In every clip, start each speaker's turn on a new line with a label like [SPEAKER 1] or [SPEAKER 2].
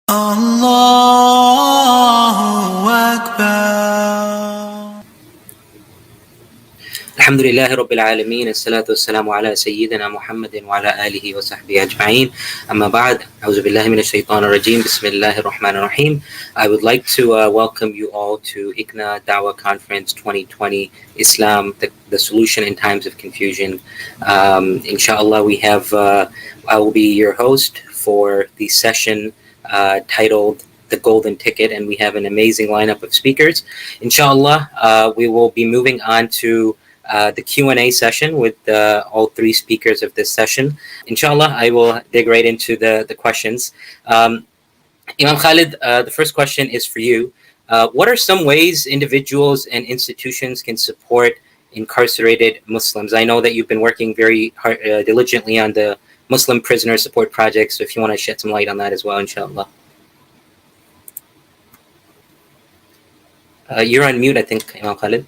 [SPEAKER 1] Allahu Akbar.
[SPEAKER 2] Alhamdulillahi Rabbil Alameen, as-salatu was-salamu ala Sayyidina Muhammadin wa ala alihi wa sahbihi ajma'in. Amma ba'd, a'udhu billahi minash shaitanir rajeem, bismillahir rahmanir rahim. I would like to welcome you all to ICNA Dawah Conference 2020, Islam, the Solution in Times of Confusion. Inshallah, I will be your host for the session titled The Golden Ticket, and we have an amazing lineup of speakers. Inshallah, we will be moving on to the Q&A session with all three speakers of this session. Inshallah, I will dig right into the questions. Imam Khalid, the first question is for you. What are some ways individuals and institutions can support incarcerated Muslims? I know that you've been working very hard, diligently on the Muslim Prisoner Support Project, so if you want to shed some light on that as well, inshallah. You're on mute, I think, Imam Khalid.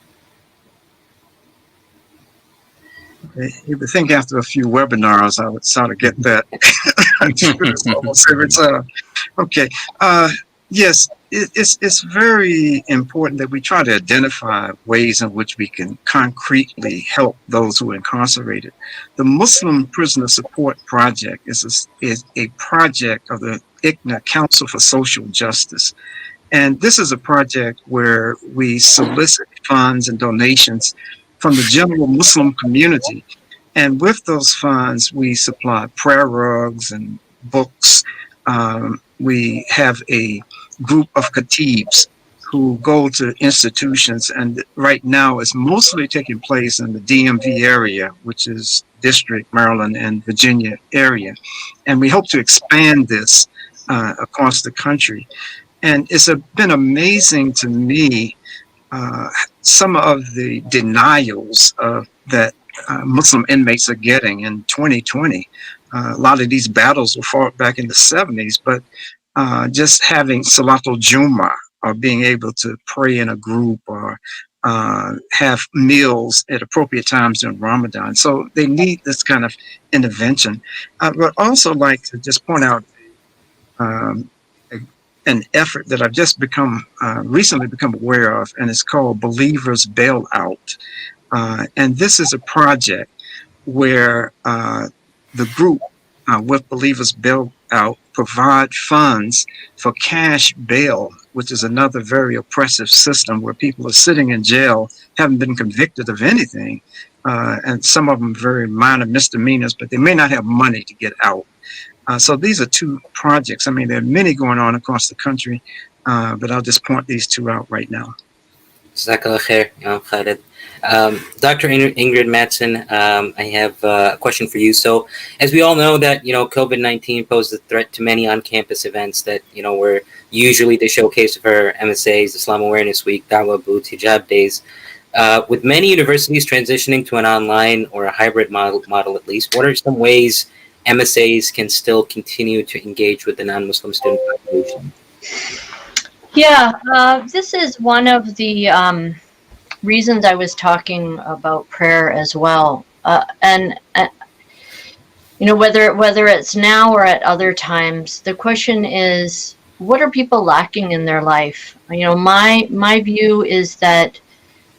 [SPEAKER 3] You would think after a few webinars, I would sort of get that. Almost every time. Okay. Yes, it's very important that we try to identify ways in which we can concretely help those who are incarcerated. The Muslim Prisoner Support Project is a project of the ICNA Council for Social Justice. And this is a project where we solicit funds and donations from the general Muslim community. And with those funds, we supply prayer rugs and books. We have a group of khatibs who go to institutions, and right now it's mostly taking place in the DMV area, which is District, Maryland, and Virginia area. And we hope to expand this across the country. And it's been amazing to me some of the denials that Muslim inmates are getting in 2020. A lot of these battles were fought back in the 70s, but just having Salatul Jummah or being able to pray in a group or have meals at appropriate times during Ramadan. So they need this kind of intervention. I would also like to just point out an effort that I've just recently become aware of, and it's called Believers Bailout. And this is a project where the group with Believers Bailout provide funds for cash bail, which is another very oppressive system where people are sitting in jail, haven't been convicted of anything, and some of them very minor misdemeanors, but they may not have money to get out. So these are two projects. I mean, there are many going on across the country, but I'll just point these two out right now.
[SPEAKER 2] Jazakallah khair, Imam Khalid. Dr. Ingrid Mattson, I have a question for you. So, as we all know that, COVID-19 posed a threat to many on-campus events that, were usually the showcase of our MSAs, Islam Awareness Week, Dawah Booths, Hijab Days. With many universities transitioning to an online or a hybrid model at least, what are some ways MSAs can still continue to engage with the non-Muslim student population?
[SPEAKER 4] Yeah, this is one of the reasons I was talking about prayer as well. And whether it's now or at other times, the question is, what are people lacking in their life? My view is that,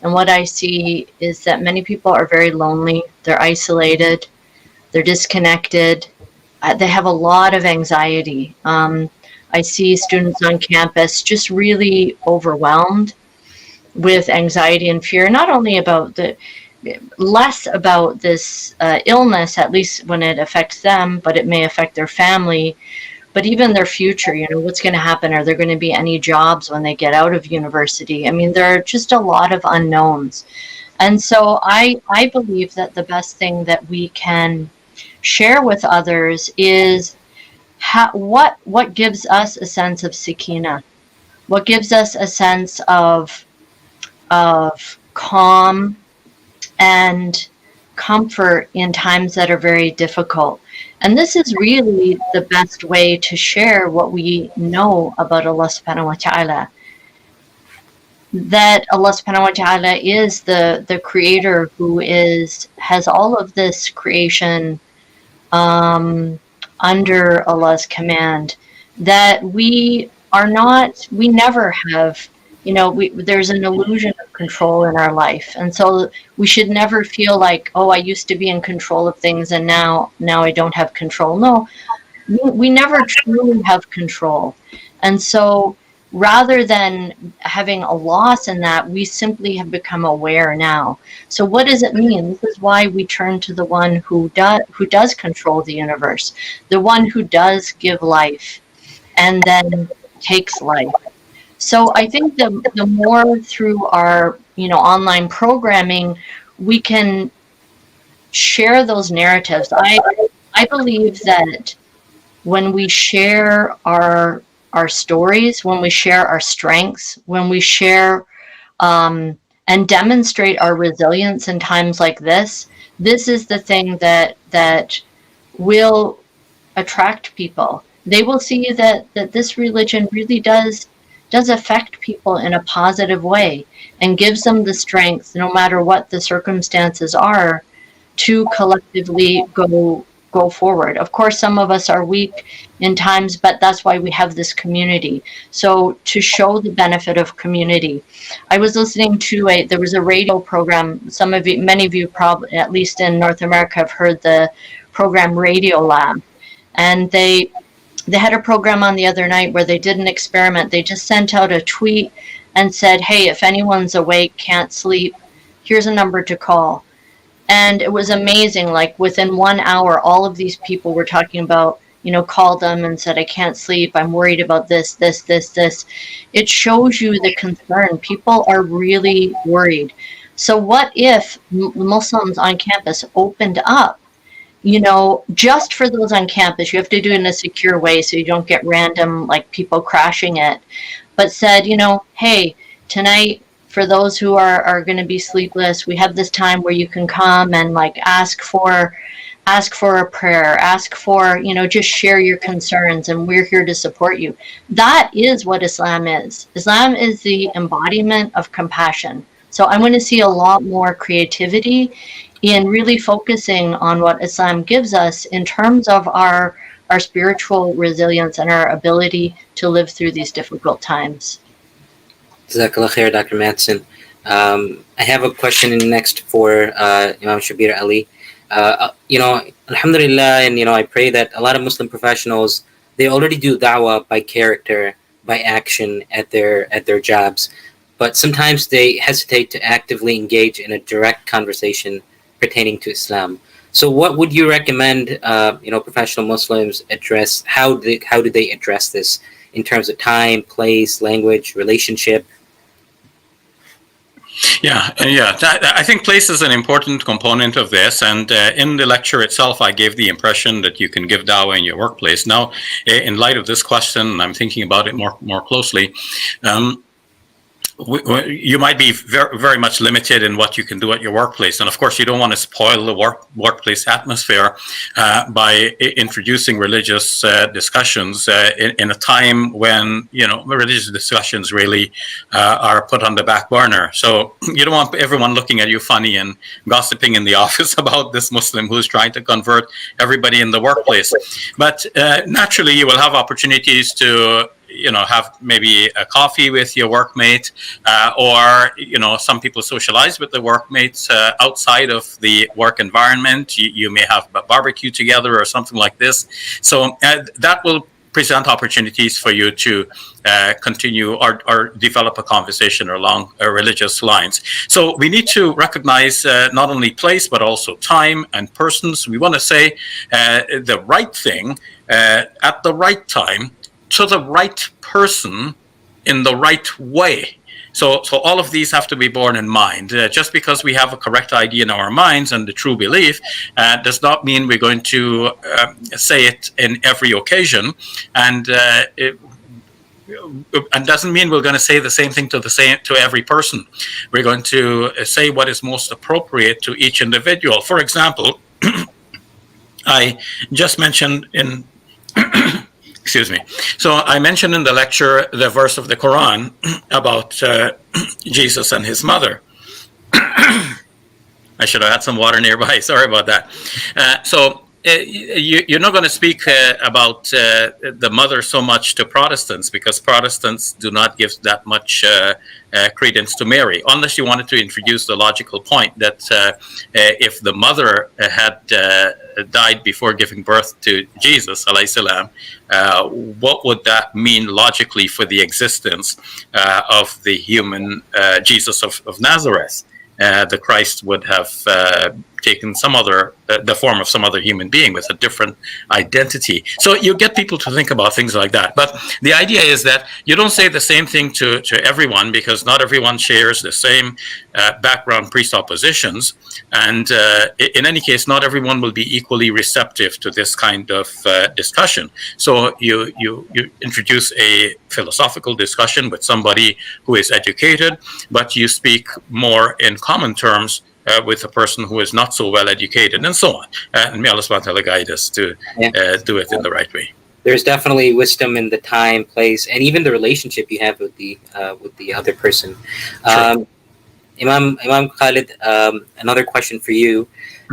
[SPEAKER 4] and what I see is that many people are very lonely. They're isolated. They're disconnected. They have a lot of anxiety. I see students on campus just really overwhelmed with anxiety and fear, not only less about this illness, at least when it affects them, but it may affect their family, but even their future. What's going to happen? Are there going to be any jobs when they get out of university? I mean, there are just a lot of unknowns. And so I believe that the best thing that we can share with others is what gives us a sense of sakina, what gives us a sense of calm and comfort in times that are very difficult. And this is really the best way to share what we know about Allah subhanahu wa ta'ala. That Allah subhanahu wa ta'ala is the creator who has all of this creation under Allah's command. that we never have, there's an illusion of control in our life. And so we should never feel like, oh, I used to be in control of things and now I don't have control. No, we never truly have control. And so rather than having a loss in that, we simply have become aware now. So what does it mean? This is why we turn to the one who does control the universe, the one who does give life and then takes life. So I think the more through our online programming we can share those narratives. I believe that when we share our stories, when we share our strengths, when we share and demonstrate our resilience in times like this is the thing that will attract people. They will see that this religion really does affect people in a positive way and gives them the strength, no matter what the circumstances are, to collectively go forward. Of course, some of us are weak in times, but that's why we have this community. So to show the benefit of community. I was listening to there was a radio program. Many of you probably, at least in North America, have heard the program Radio Lab. And they had a program on the other night where they did an experiment. They just sent out a tweet and said, hey, if anyone's awake, can't sleep, here's a number to call. And it was amazing. Like within 1 hour, all of these people were talking about, called them and said, I can't sleep. I'm worried about this. It shows you the concern. People are really worried. So what if Muslims on campus opened up, just for those on campus? You have to do it in a secure way so you don't get random, like, people crashing it. But said, hey, tonight, for those who are going to be sleepless, we have this time where you can come and ask for a prayer, ask for, just share your concerns, and we're here to support you. That is what Islam is. Islam is the embodiment of compassion. So I'm going to see a lot more creativity in really focusing on what Islam gives us in terms of our spiritual resilience and our ability to live through these difficult times.
[SPEAKER 2] Jazakallah khair, Dr. Matson. I have a question next for Imam Shabir Ali. Alhamdulillah, and I pray that a lot of Muslim professionals, they already do da'wah by character, by action at their jobs, but sometimes they hesitate to actively engage in a direct conversation pertaining to Islam. So what would you recommend professional Muslims address? How do they address this in terms of time, place, language, relationship?
[SPEAKER 5] Yeah. I think place is an important component of this. And in the lecture itself, I gave the impression that you can give dawah in your workplace. Now, in light of this question, I'm thinking about it more closely. You might be very, very much limited in what you can do at your workplace. And of course, you don't want to spoil the workplace atmosphere by introducing religious discussions in a time when, religious discussions really are put on the back burner. So you don't want everyone looking at you funny and gossiping in the office about this Muslim who's trying to convert everybody in the workplace. But naturally, you will have opportunities to have maybe a coffee with your workmate, or, some people socialize with the workmates outside of the work environment. You may have a barbecue together or something like this. So that will present opportunities for you to continue or develop a conversation along religious lines. So we need to recognize not only place, but also time and persons. We want to say the right thing at the right time, to the right person in the right way. So all of these have to be borne in mind. Just because we have a correct idea in our minds and the true belief does not mean we're going to say it in every occasion, and doesn't mean we're going to say the same thing to every person. We're going to say what is most appropriate to each individual. For example, I just mentioned in excuse me. So I mentioned in the lecture the verse of the Qur'an about Jesus and his mother. I should have had some water nearby. Sorry about that. So you're not going to speak about the mother so much to Protestants, because Protestants do not give that much credence to Mary, unless you wanted to introduce the logical point that if the mother had died before giving birth to Jesus, alayhi salam, what would that mean logically for the existence of the human Jesus of Nazareth? The Christ would have taken some other, the form of some other human being with a different identity. So you get people to think about things like that. But the idea is that you don't say the same thing to everyone, because not everyone shares the same background presuppositions. And in any case, not everyone will be equally receptive to this kind of discussion. So you introduce a philosophical discussion with somebody who is educated, but you speak more in common terms with a person who is not so well educated, and so on. And may Allah subhanahu wa ta'ala guide us to do it in the right way.
[SPEAKER 2] There's definitely wisdom in the time, place, and even the relationship you have with the other person. Imam Khalid, another question for you,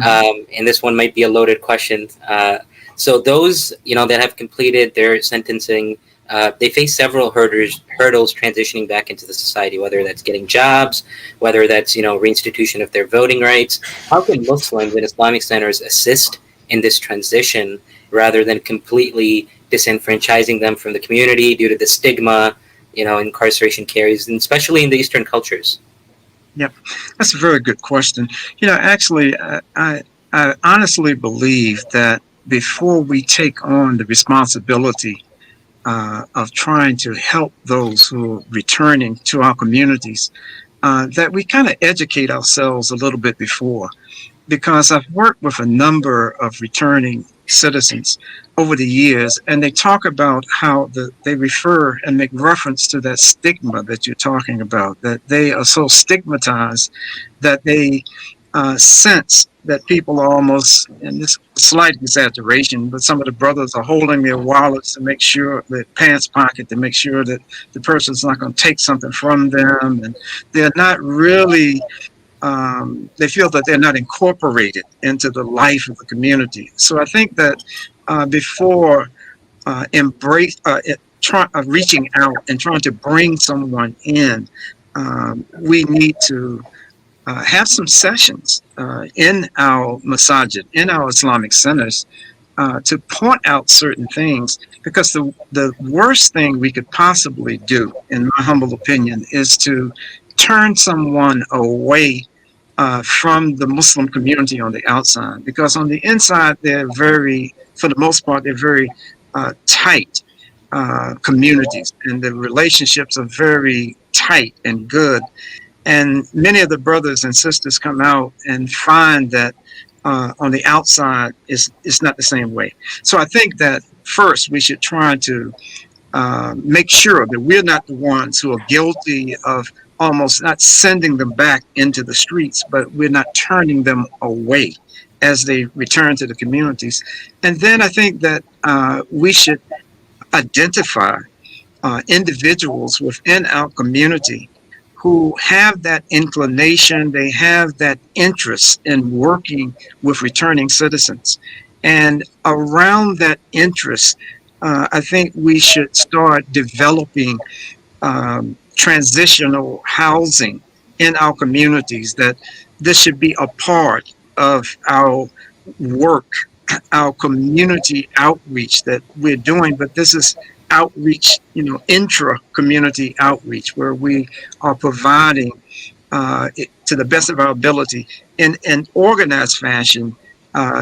[SPEAKER 2] and this one might be a loaded question. So those that have completed their sentencing, they face several hurdles transitioning back into the society, whether that's getting jobs, whether that's reinstitution of their voting rights. How can Muslims and Islamic centers assist in this transition rather than completely disenfranchising them from the community due to the stigma incarceration carries, and especially in the Eastern cultures?
[SPEAKER 3] Yep, that's a very good question. Actually, I honestly believe that before we take on the responsibility of trying to help those who are returning to our communities, that we kind of educate ourselves a little bit before. Because I've worked with a number of returning citizens over the years, and they talk about how they refer and make reference to that stigma that you're talking about, that they are so stigmatized that they sense that people are almost, and this slight exaggeration, but some of the brothers are holding their wallets to make sure, their pants pocket to make sure that the person's not going to take something from them, and they're not really they feel that they're not incorporated into the life of the community. So I think that before reaching out and trying to bring someone in, we need to have some sessions in our masajid, in our Islamic centers, to point out certain things, because the worst thing we could possibly do, in my humble opinion, is to turn someone away from the Muslim community on the outside, because on the inside they're for the most part, they're very tight communities, and the relationships are very tight and good. And many of the brothers and sisters come out and find that on the outside it's not the same way. So I think that first we should try to make sure that we're not the ones who are guilty of almost not sending them back into the streets, but we're not turning them away as they return to the communities. And then I think that we should identify individuals within our community who have that inclination, they have that interest in working with returning citizens. And around that interest, I think we should start developing transitional housing in our communities, that this should be a part of our work, our community outreach that we're doing. But this is outreach, intra-community outreach, where we are providing to the best of our ability in an organized fashion,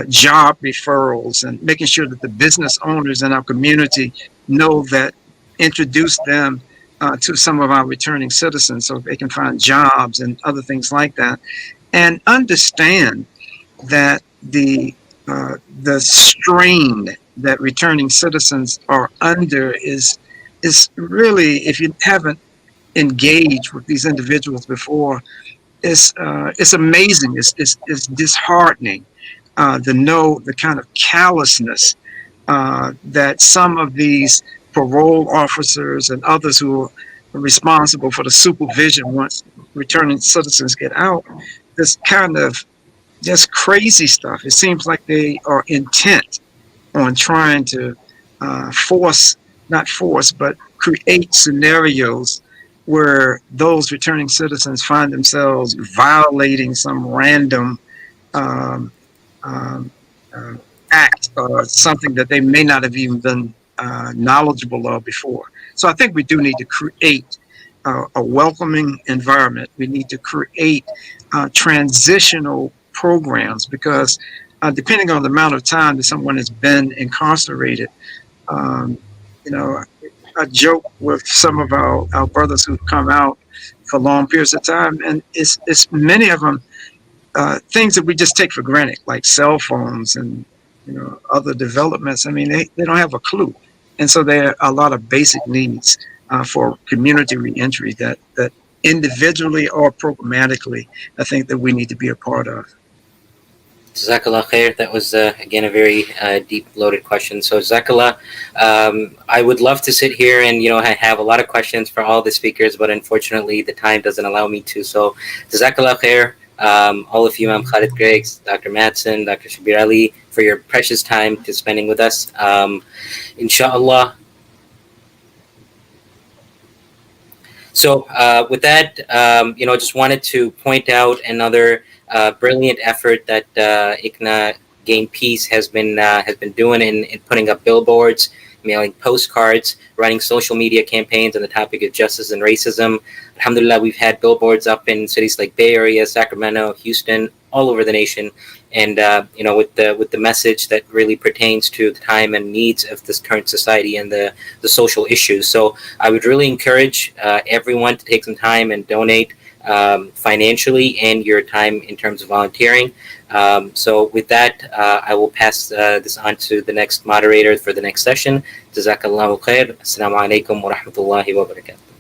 [SPEAKER 3] job referrals, and making sure that the business owners in our community know that, introduce them to some of our returning citizens so they can find jobs and other things like that, and understand that the strain that returning citizens are under is really, if you haven't engaged with these individuals before, it's amazing. It's disheartening to know the kind of callousness that some of these parole officers and others who are responsible for the supervision once returning citizens get out, this kind of just crazy stuff. It seems like they are intent on trying to not force, but create scenarios where those returning citizens find themselves violating some random um, um, act or something that they may not have even been knowledgeable of before. So I think we do need to create a welcoming environment. We need to create transitional programs because depending on the amount of time that someone has been incarcerated, um, you know, I joke with some of our brothers who've come out for long periods of time, and it's many of them things that we just take for granted, like cell phones and other developments. I mean, they don't have a clue, and so there are a lot of basic needs for community reentry that individually or programmatically, I think that we need to be a part of.
[SPEAKER 2] Jazakallah khair. That was again a very deep, loaded question. So Jazakallah, I would love to sit here and I have a lot of questions for all the speakers, but unfortunately the time doesn't allow me to. So Jazakallah khair, all of you, Imam Khalid Griggs, Dr. Madsen, Dr. Shabir Ali, for your precious time to spending with us. Inshallah. So with that, just wanted to point out another brilliant effort that ICNA Gain Peace has been doing in putting up billboards, mailing postcards, running social media campaigns on the topic of justice and racism. Alhamdulillah, we've had billboards up in cities like Bay Area, Sacramento, Houston, all over the nation, and with the message that really pertains to the time and needs of this current society and the social issues. So I would really encourage everyone to take some time and donate financially and your time in terms of volunteering. So with that, I will pass this on to the next moderator for the next session. Jazakallahu khair. Assalamu alaikum wa rahmatullahi wa barakatuh.